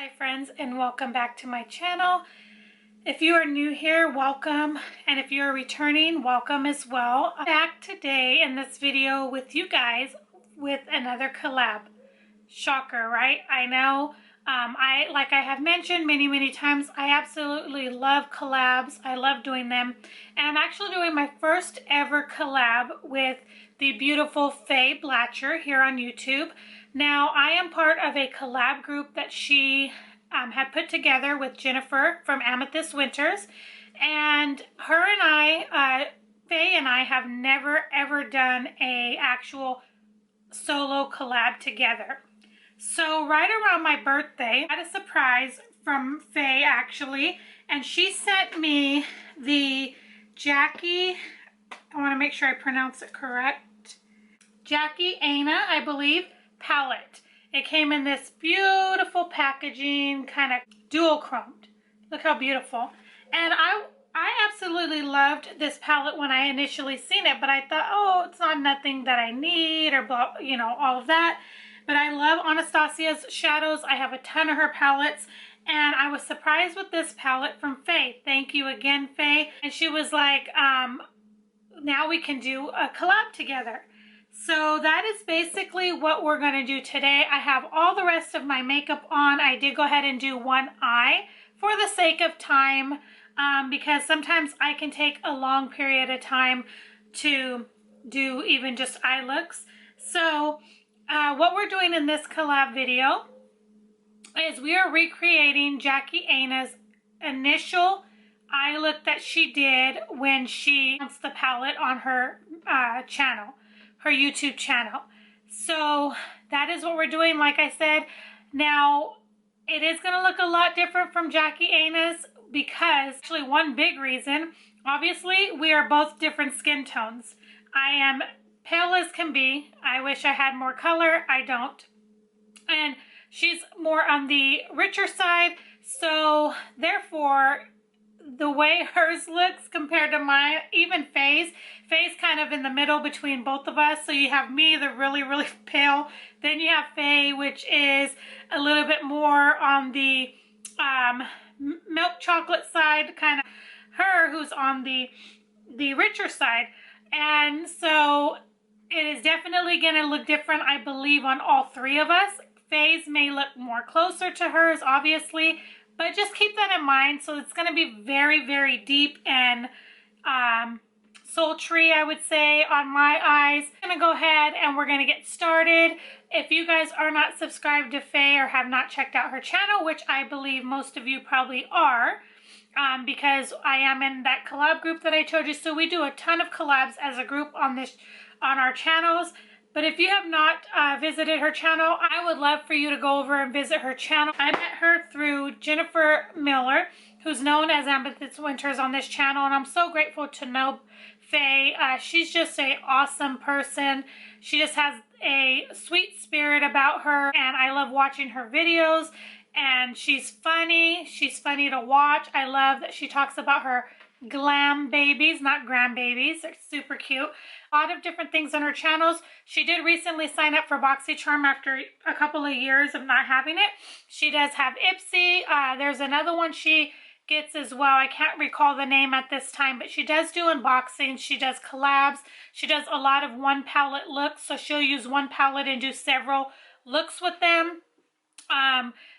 Hi friends, and welcome back to my channel. If you are new here, welcome, and if you're returning, welcome as well. I'm back today in this video with you guys with another collab. Shocker, right? I know. Like I have mentioned many times, I absolutely love collabs. I love doing them, and I'm actually doing my first ever collab with the beautiful Faye Blatcher here on YouTube. Now, I am part of a collab group that she had put together with Jennifer from Amethyst Winters, and her and Faye and I have never ever done a actual solo collab together. So right around my birthday, I had a surprise from Faye actually, and she sent me the Jackie, I want to make sure I pronounce it correct, Jackie Aina'S, I believe, palette. It came in this beautiful packaging, kind of dual chromed. Look how beautiful. And I absolutely loved this palette when I initially seen it, but I thought, oh, it's not nothing that I need or blah, you know, all of that. But I love Anastasia's shadows. I have a ton of her palettes, and I was surprised with this palette from Faye. Thank you again, Faye. And she was like, now we can do a collab together. So that is basically what we're going to do today. I have all the rest of my makeup on. I did go ahead and do one eye for the sake of time, because sometimes I can take a long period of time to do even just eye looks. So what we're doing in this collab video is we are recreating Jackie Aina'S initial eye look that she did when she announced the palette on her channel, her YouTube channel. So that is what we're doing, like I said. Now, it is going to look a lot different from Jackie Aina'S because, actually, one big reason, obviously, we are both different skin tones. I am pale as can be. I wish I had more color. I don't. And she's more on the richer side. So therefore, the way hers looks compared to mine, even Faye's kind of in the middle between both of us. So you have me, the really pale. Then you have Faye, which is a little bit more on the milk chocolate side, kind of her who's on the richer side. And so it is definitely going to look different, I believe, on all three of us. Faye's may look more closer to hers, obviously, but just keep that in mind. So it's going to be very deep and sultry, I would say, on my eyes. I'm going to go ahead and we're going to get started. If you guys are not subscribed to Faye or have not checked out her channel, which I believe most of you probably are, because I am in that collab group that I told you. So we do a ton of collabs as a group on our channels. But if you have not visited her channel, I would love for you to go over and visit her channel. I met her through Jennifer Miller, who's known as Amethyst Winters on this channel, and I'm so grateful to know Faye. She's just an awesome person. She just has a sweet spirit about her, and I love watching her videos. And she's funny. She's funny to watch. I love that she talks about her glam babies, not grandbabies. They're super cute. A lot of different things on her channels. She did recently sign up for BoxyCharm after a couple of years of not having it. She does have Ipsy. There's another one she gets as well. I can't recall the name at this time, but she does do unboxing. She does collabs. She does a lot of one palette looks. So she'll use one palette and do several looks with them.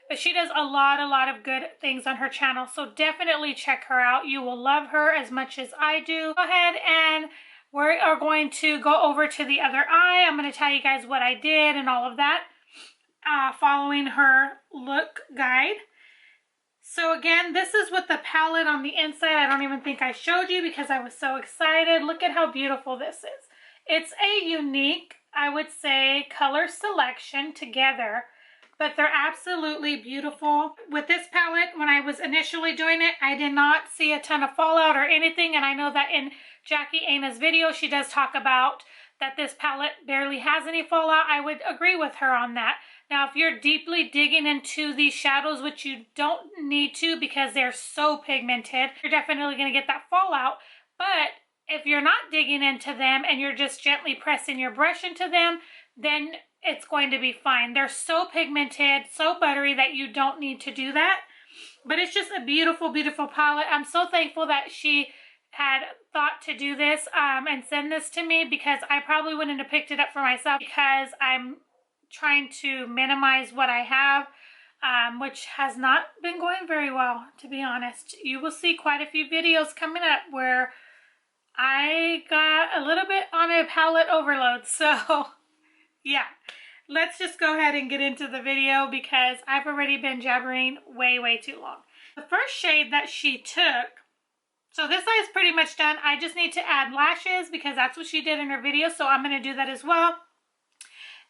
But she does a lot of good things on her channel. So definitely check her out. You will love her as much as I do. Go ahead and we are going to go over to the other eye. I'm going to tell you guys what I did and all of that following her look guide. So again, this is with the palette on the inside. I don't even think I showed you because I was so excited. Look at how beautiful this is. It's a unique, I would say, color selection together, but they're absolutely beautiful. With this palette, when I was initially doing it, I did not see a ton of fallout or anything, and I know that in Jackie Aina'S video, she does talk about that this palette barely has any fallout. I would agree with her on that. Now, if you're deeply digging into these shadows, which you don't need to because they're so pigmented, you're definitely going to get that fallout. But if you're not digging into them and you're just gently pressing your brush into them, then it's going to be fine. They're so pigmented, so buttery that you don't need to do that. But it's just a beautiful, beautiful palette. I'm so thankful that she had thought to do this and send this to me, because I probably wouldn't have picked it up for myself, because I'm trying to minimize what I have, which has not been going very well, to be honest. You will see quite a few videos coming up where I got a little bit on a palette overload. So yeah, let's just go ahead and get into the video, because I've already been jabbering way, way too long. The first shade that she took, so this eye is pretty much done. I just need to add lashes, because that's what she did in her video, so I'm going to do that as well.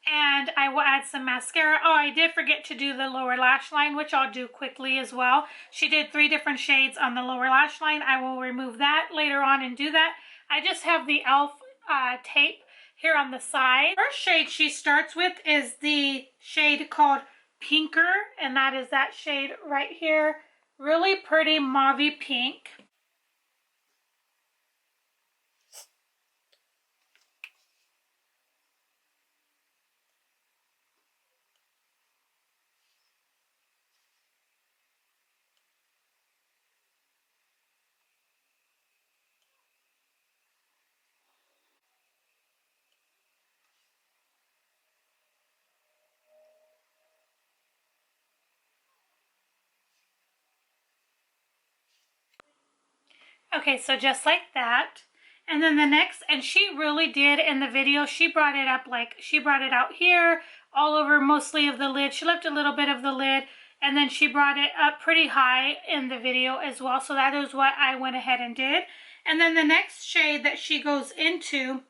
And I will add some mascara. Oh, I did forget to do the lower lash line, which I'll do quickly as well. She did 3 different shades on the lower lash line. I will remove that later on and do that. I just have the e.l.f. Tape here on the side. First shade she starts with is the shade called Pinker, and that is that shade right here. Really pretty mauvey pink. Okay, so just like that. And then the next, and she really did in the video, she brought it up, like she brought it out here, all over mostly of the lid. She left a little bit of the lid, and then she brought it up pretty high in the video as well. So that is what I went ahead and did. And then the next shade that she goes into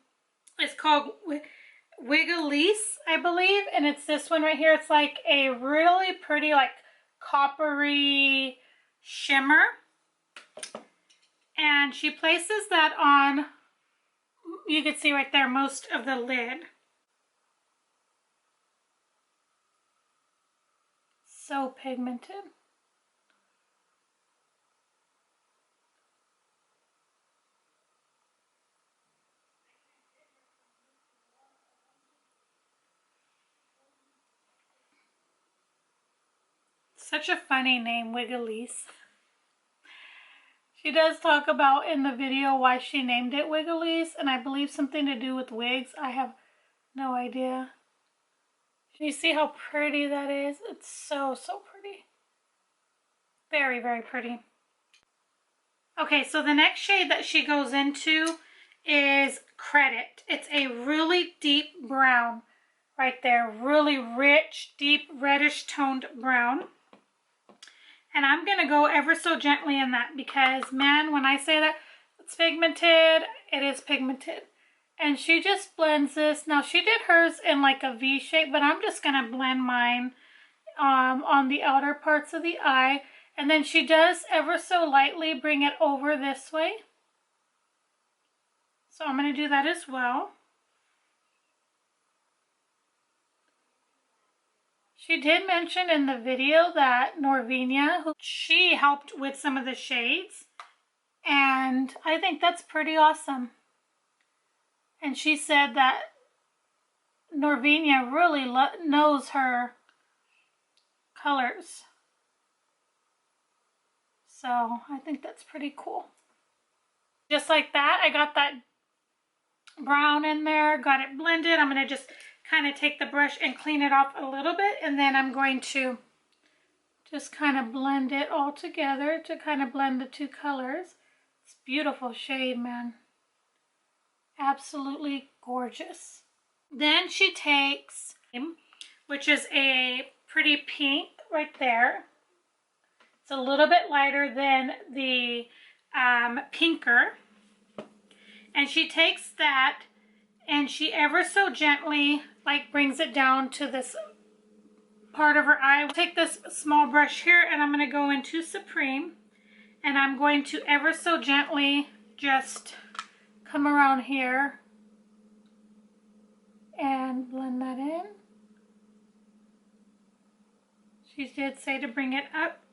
is called Wigglese, I believe. And it's this one right here. It's like a really pretty, like coppery shimmer. And she places that on, you can see right there, most of the lid. So pigmented. Such a funny name, Wigglese. She does talk about in the video why she named it Wigglese, and I believe something to do with wigs. I have no idea. Can you see how pretty that is? It's so, so pretty. Very, very pretty. Okay, so the next shade that she goes into is Credit. It's a really deep brown right there. Really rich, deep, reddish toned brown. And I'm going to go ever so gently in that, because, man, when I say that it's pigmented, it is pigmented. And she just blends this. Now, she did hers in like a V shape, but I'm just going to blend mine on the outer parts of the eye. And then she does ever so lightly bring it over this way. So I'm going to do that as well. She did mention in the video that Norvina, she helped with some of the shades, and I think that's pretty awesome. And she said that Norvina really knows her colors. So I think that's pretty cool. Just like that, I got that brown in there, got it blended. I'm going to just kind of take the brush and clean it off a little bit, and then I'm going to just kind of blend it all together to kind of blend the two colors. It's a beautiful shade, man. Absolutely gorgeous. Then she takes, which is a pretty pink right there. It's a little bit lighter than the Pinker. And she takes that and she ever so gently like brings it down to this part of her eye. I'll take this small brush here and I'm going to go into Supreme, and I'm going to ever so gently just come around here and blend that in. She did say to bring it up.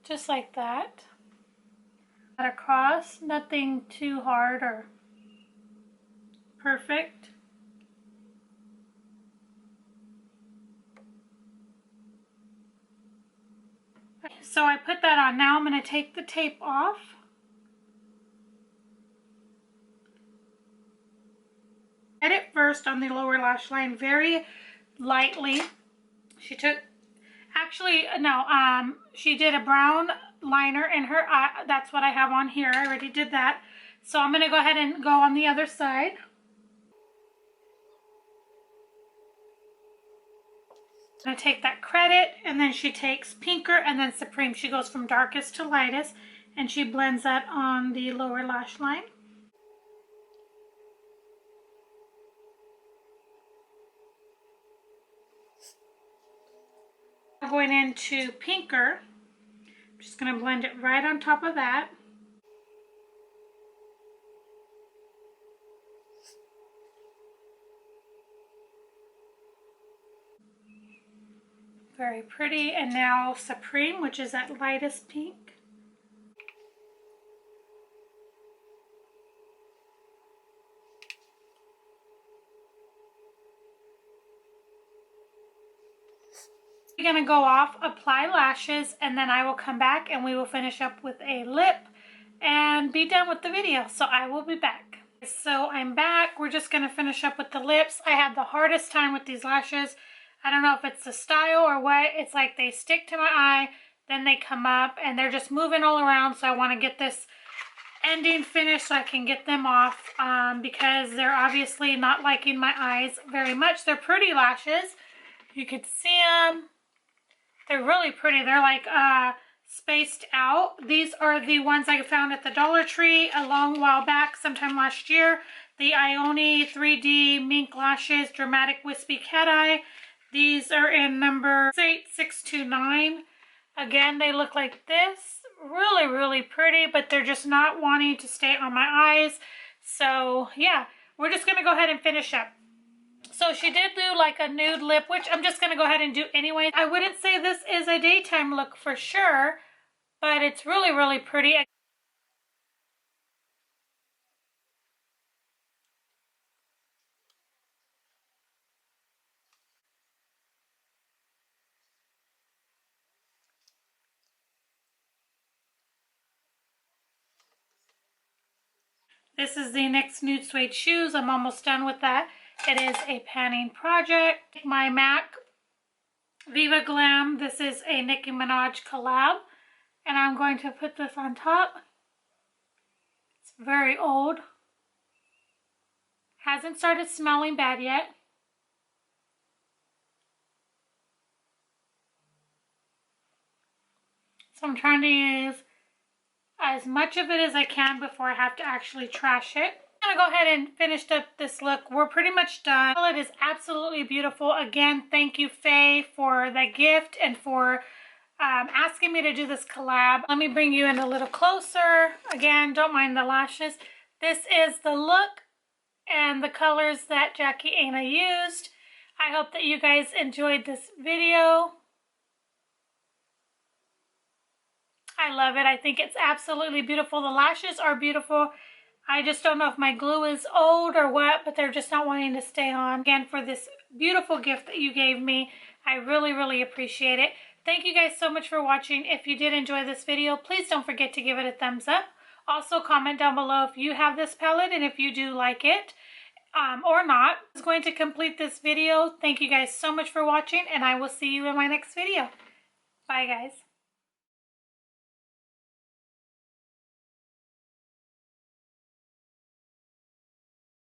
just like that. Across, nothing too hard or perfect. So I put that on. Now I'm going to take the tape off. Hit it first on the lower lash line very lightly. She took, actually, no, she did a brown liner in her eye. That's what I have on here. I already did that. So I'm going to go ahead and go on the other side. I'm going to take that Credit, and then she takes Pinker and then Supreme. She goes from darkest to lightest, and she blends that on the lower lash line. Going into Pinker, I'm just going to blend it right on top of that. Very pretty. And now Supreme, which is that lightest pink. We're going to go off, apply lashes, and then I will come back and we will finish up with a lip and be done with the video. So I will be back. So I'm back. We're just going to finish up with the lips. I had the hardest time with these lashes. I don't know if it's the style or what. It's like they stick to my eye, then they come up, and they're just moving all around. So I want to get this ending finished so I can get them off because they're obviously not liking my eyes very much. They're pretty lashes. You could see them. They're really pretty. They're like spaced out. These are the ones I found at the Dollar Tree a long while back, sometime last year. The Ioni 3D Mink Lashes Dramatic Wispy Cat Eye. These are in number 8629. Again, they look like this. Really, really pretty, but they're just not wanting to stay on my eyes. So, yeah, we're just going to go ahead and finish up. So she did do like a nude lip, which I'm just going to go ahead and do anyway. I wouldn't say this is a daytime look for sure, but it's really, really pretty. This is the NYX Nude Suede Shoes. I'm almost done with that. It is a panning project. My MAC Viva Glam. This is a Nicki Minaj collab. And I'm going to put this on top. It's very old. Hasn't started smelling bad yet. So I'm trying to use as much of it as I can before I have to actually trash it. I'm going to go ahead and finish up this look. We're pretty much done. It is absolutely beautiful. Again, thank you, Faye, for the gift and for asking me to do this collab. Let me bring you in a little closer. Again, don't mind the lashes. This is the look and the colors that Jackie Aina'S used. I hope that you guys enjoyed this video. I love it. I think it's absolutely beautiful. The lashes are beautiful. I just don't know if my glue is old or what, but they're just not wanting to stay on. Again, for this beautiful gift that you gave me, I really, really appreciate it. Thank you guys so much for watching. If you did enjoy this video, please don't forget to give it a thumbs up. Also, comment down below if you have this palette and if you do like it or not. I was going to complete this video. Thank you guys so much for watching, and I will see you in my next video. Bye, guys.